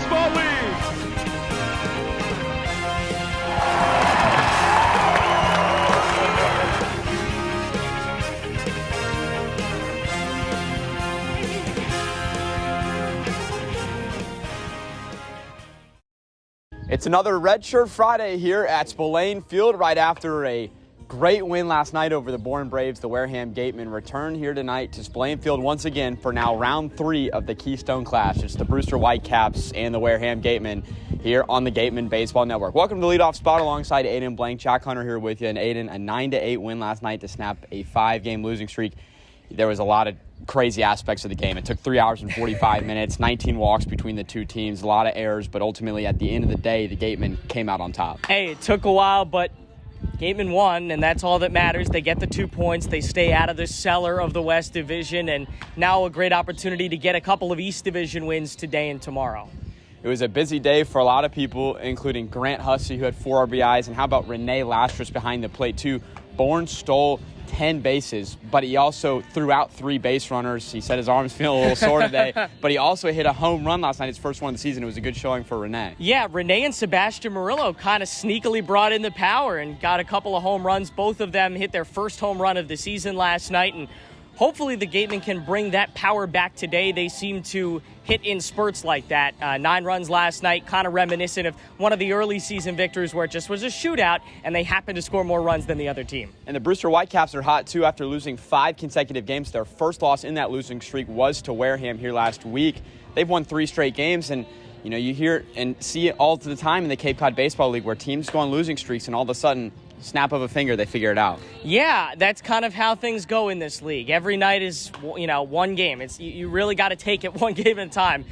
Baseball League. It's another Red Shirt Friday here at Spillane Field right after a great win last night over the Bourne Braves. The Wareham Gatemen return here tonight to Spillane Field once again for now round 3 of the Keystone Clash. It's the Brewster Whitecaps and the Wareham Gatemen here on the Gatemen Baseball Network. Welcome to Leadoff Spot alongside Aiden Blank. Jack Hunter here with you. And Aiden, a 9-8 win last night to snap a 5-game losing streak. There was a lot of crazy aspects of the game. It took 3 hours and 45 minutes, 19 walks between the two teams, a lot of errors, but ultimately at the end of the day, the Gatemen came out on top. Hey, it took a while, but Gatemen won, and that's all that matters. They get the 2 points. They stay out of the cellar of the West Division, and now a great opportunity to get a couple of East Division wins today and tomorrow. It was a busy day for a lot of people, including Grant Hussey, who had 4 RBIs, and how about Renee Lastris behind the plate, too. Bourne stole 10 bases, but he also threw out 3 base runners. He said his arm's feeling a little sore today, but he also hit a home run last night, his first one of the season. It was a good showing for Renee. Yeah, Renee and Sebastian Murillo kind of sneakily brought in the power and got a couple of home runs. Both of them hit their first home run of the season last night, and hopefully the Gatemen can bring that power back today. They seem to hit in spurts like that. 9 runs last night, kind of reminiscent of one of the early season victories where it just was a shootout and they happened to score more runs than the other team. And the Brewster Whitecaps are hot, too, after losing 5 consecutive games. Their first loss in that losing streak was to Wareham here last week. They've won 3 straight games, and you know, you hear and see it all the time in the Cape Cod Baseball League where teams go on losing streaks and all of a sudden, snap of a finger, they figure it out. Yeah, that's kind of how things go in this league. Every night is, one game. You really got to take it one game at a time.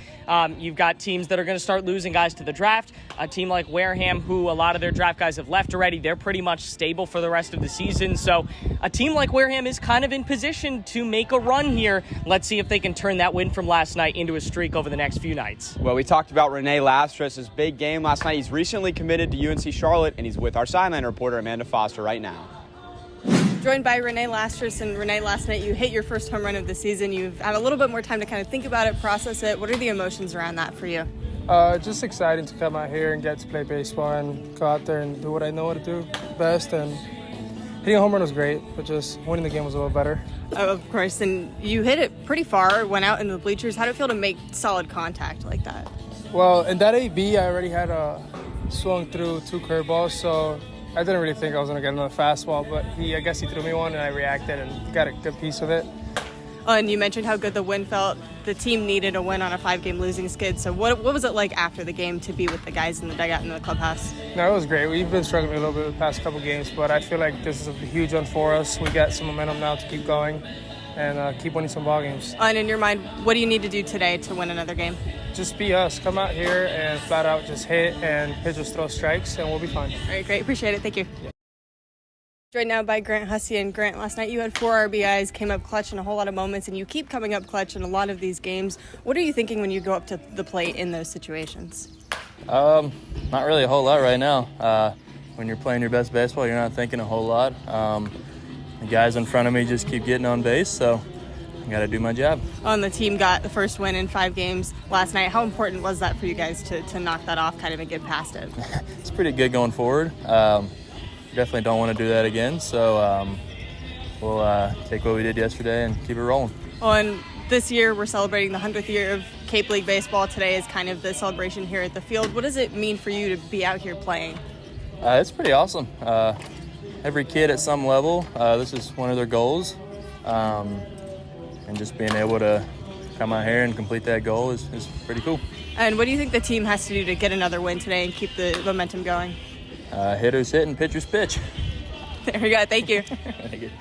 You've got teams that are going to start losing guys to the draft. A team like Wareham, who a lot of their draft guys have left already, they're pretty much stable for the rest of the season. So a team like Wareham is kind of in position to make a run here. Let's see if they can turn that win from last night into a streak over the next few nights. Well, we talked about Renee Lastris' big game last night. He's recently committed to UNC Charlotte, and he's with our sideline reporter, Amanda Foster, right now. Joined by Renee Lastris. And Renee, last night you hit your first home run of the season. You've had a little bit more time to kind of think about it, process it. What are the emotions around that for you? Just exciting to come out here and get to play baseball and go out there and do what I know how to do best. And hitting a home run was great, but just winning the game was a little better. Oh, of course. And you hit it pretty far, went out in the bleachers. How did it feel to make solid contact like that? Well, in that AB, I already had swung through 2 curveballs, so I didn't really think I was going to get another fastball, but I guess he threw me one, and I reacted and got a good piece of it. Oh, and you mentioned how good the win felt. The team needed a win on a 5-game losing skid. So what was it like after the game to be with the guys in the dugout in the clubhouse? No, it was great. We've been struggling a little bit the past couple games, but I feel like this is a huge one for us. We got some momentum now to keep going and keep winning some ball games. And in your mind, what do you need to do today to win another game? Just be us. Come out here and flat out just hit, and pitchers throw strikes, and we'll be fine. All right, great. Appreciate it. Thank you. Yeah. Joined now by Grant Hussey. And Grant, last night you had 4 RBIs, came up clutch in a whole lot of moments, and you keep coming up clutch in a lot of these games. What are you thinking when you go up to the plate in those situations? Not really a whole lot right now. When you're playing your best baseball, you're not thinking a whole lot. The guys in front of me just keep getting on base, so I got to do my job. The team got the first win in 5 games last night. How important was that for you guys to knock that off kind of and get past it? It's pretty good going forward. Definitely don't want to do that again, so we'll take what we did yesterday and keep it rolling. And this year we're celebrating the 100th year of Cape League baseball. Today is kind of the celebration here at the field. What does it mean for you to be out here playing? It's pretty awesome. Every kid at some level, this is one of their goals. And just being able to come out here and complete that goal is pretty cool. And what do you think the team has to do to get another win today and keep the momentum going? Hitters hit and pitchers pitch. There we go. Thank you. Thank you.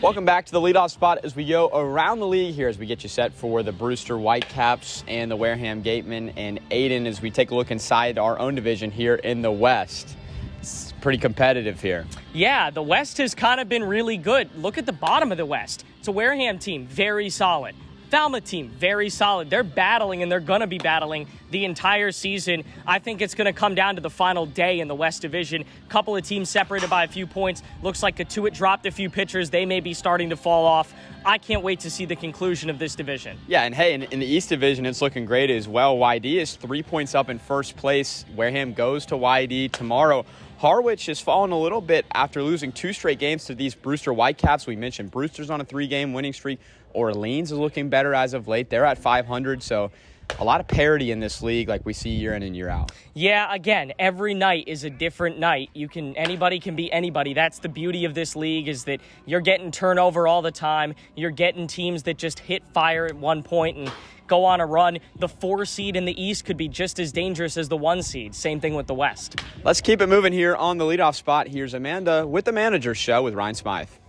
Welcome back to the Leadoff Spot as we go around the league here as we get you set for the Brewster Whitecaps and the Wareham Gatemen. And Aiden, as we take a look inside our own division here in the West. It's pretty competitive here. Yeah, the West has kind of been really good. Look at the bottom of the West. It's a Wareham team, very solid. Falmouth team, very solid. They're battling, and they're going to be battling the entire season. I think it's going to come down to the final day in the West Division. Couple of teams separated by a few points. Looks like Katuitt dropped a few pitchers. They may be starting to fall off. I can't wait to see the conclusion of this division. Yeah, and hey, in the East Division, it's looking great as well. YD is 3 points up in first place. Wareham goes to YD tomorrow. Harwich has fallen a little bit after losing 2 straight games to these Brewster Whitecaps. We mentioned Brewster's on a 3-game winning streak. Orleans is looking better as of late. They're at 500, so a lot of parity in this league like we see year in and year out. Yeah, again, every night is a different night. Anybody can be anybody. That's the beauty of this league, is that you're getting turnover all the time. You're getting teams that just hit fire at one point and go on a run. The 4 seed in the East could be just as dangerous as the 1 seed. Same thing with the West. Let's keep it moving here on the leadoff spot. Here's Amanda with the Manager's Show with Ryan Smyth.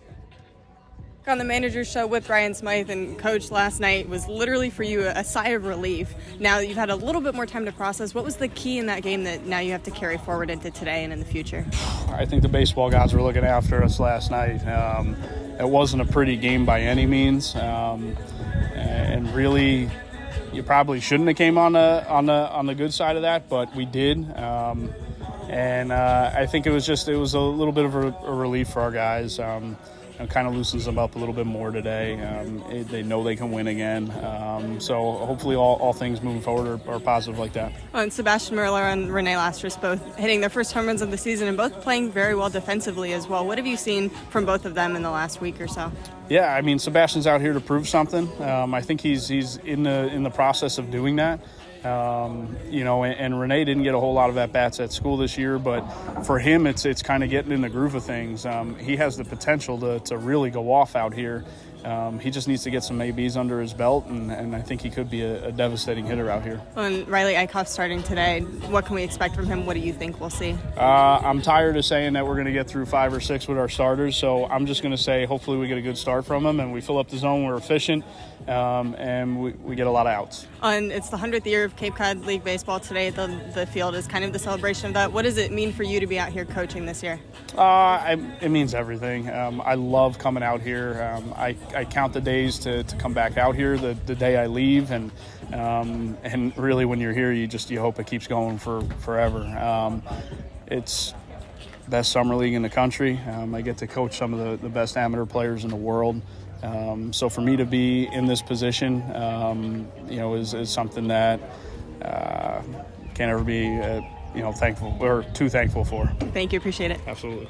On the Manager's Show with Ryan Smyth, and Coach, last night was literally for you a sigh of relief. Now that you've had a little bit more time to process, what was the key in that game that now you have to carry forward into today and in the future? I think the baseball gods were looking after us last night. It wasn't a pretty game by any means, and really, you probably shouldn't have came on the good side of that, but we did. And I think it was a little bit of a relief for our guys. And kind of loosens them up a little bit more today. They know they can win again. So hopefully all things moving forward are positive like that. And Sebastian Miller and Rene Lastris both hitting their first home runs of the season and both playing very well defensively as well. What have you seen from both of them in the last week or so? Yeah, I mean, Sebastian's out here to prove something. I think he's in the process of doing that. And Renee didn't get a whole lot of at-bats at school this year, but for him, it's kind of getting in the groove of things. He has the potential to really go off out here. He just needs to get some ABs under his belt, and I think he could be a devastating hitter out here. And Riley Eichhoff starting today, what can we expect from him? What do you think we'll see? I'm tired of saying that we're going to get through 5 or 6 with our starters, so I'm just going to say hopefully we get a good start from him, and we fill up the zone, we're efficient, and we get a lot of outs. And it's the 100th year of Cape Cod League Baseball today. The field is kind of the celebration of that. What does it mean for you to be out here coaching this year? It means everything. I love coming out here. I count the days to come back out here the day I leave, and really when you're here, you hope it keeps going for forever. It's best summer league in the country. I get to coach some of the best amateur players in the world. So for me to be in this position, is something that can't ever be thankful or too thankful for. Thank you. Appreciate it. Absolutely.